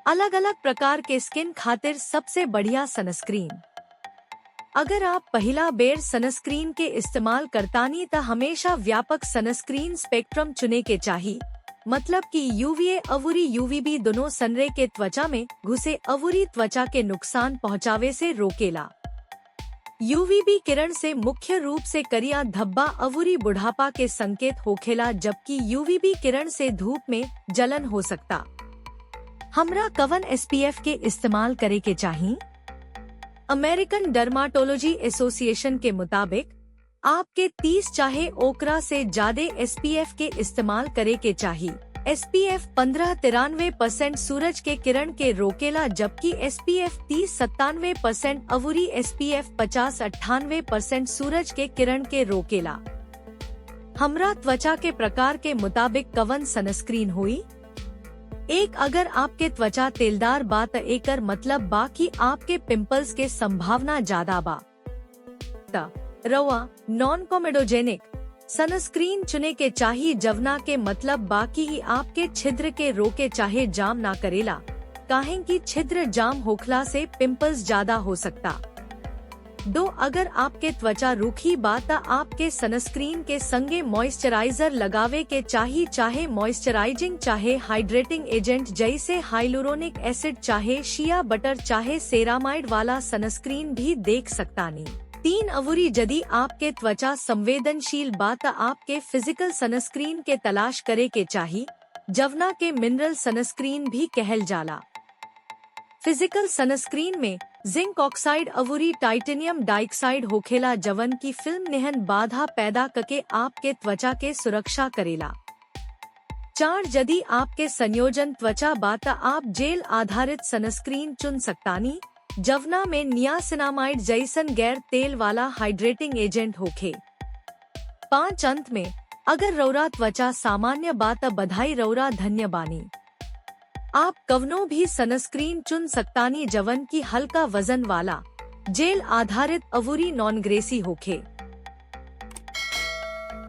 अलग अलग प्रकार के स्किन खातिर सबसे बढ़िया सनस्क्रीन। अगर आप पहला बेर सनस्क्रीन के इस्तेमाल करतानी त हमेशा व्यापक सनस्क्रीन स्पेक्ट्रम चुने के चाहिए। मतलब कि यूवीए अवूरी यूवीबी दोनों सनरे के त्वचा में घुसे अवूरी त्वचा के नुकसान पहुंचावे से रोकेला। यूवीबी किरण से मुख्य रूप से करिया धब्बा अवूरी बुढ़ापा के संकेत होखेला, जबकि यूवीबी किरण से धूप में जलन हो सकता। हमरा कवन एसपीएफ के इस्तेमाल करे के चाहिए? अमेरिकन डर्माटोलॉजी एसोसिएशन के मुताबिक आपके 30 चाहे ओकरा से ज्यादा एसपीएफ के इस्तेमाल करे के चाहिए। एसपीएफ 15-93% सूरज के किरण के रोकेला, जबकि एसपीएफ 30-97% अवूरी एसपीएफ 50-98% सूरज के किरण के रोकेला। हमरा त्वचा के प्रकार के मुताबिक कवन सनस्क्रीन हुई? एक, अगर आपके त्वचा तेलदार बा त एकर मतलब बा कि आपके पिंपल्स के संभावना ज्यादा बा। रवा नॉन कोमेडोजेनिक सनस्क्रीन चुने के चाहिए, जवना के मतलब बाकी ही आपके छिद्र के रोके चाहे जाम ना करेला, काहे कि छिद्र जाम होखला से पिंपल्स ज्यादा हो सकता। 2, अगर आपके त्वचा रूखी बा त आपके सनस्क्रीन के संगे मॉइस्चराइजर लगावे के चाहिए, चाहे मॉइस्चराइजिंग चाहे हाइड्रेटिंग एजेंट जैसे हाइलुरोनिक एसिड चाहे शिया बटर चाहे सेरामाइड वाला सनस्क्रीन भी देख सकतानी। 3, अवूरी यदि आपके त्वचा संवेदनशील बा त आपके फिजिकल सनस्क्रीन के तलाश करे के चाहिए, जवना के मिनरल सनस्क्रीन भी कहल जाला। फिजिकल सनस्क्रीन में जिंक ऑक्साइड अवूरी टाइटेनियम डाइऑक्साइड होखेला, जवन की फिल्म निहन बाधा पैदा करके आपके त्वचा के सुरक्षा करेला। 4, यदि आपके संयोजन त्वचा बा त आप जेल आधारित सनस्क्रीन चुन सकतानी, जवना में नियासिनामाइड जैसन गैर तेल वाला हाइड्रेटिंग एजेंट होखे। 5, अंत में अगर रौरा त्वचा सामान्य बा त बधाई, रौरा धन्य बानी। आप कवनो भी सनस्क्रीन चुन सकतानी जवन की हल्का वजन वाला जेल आधारित अवूरी नॉन ग्रेसी होखे।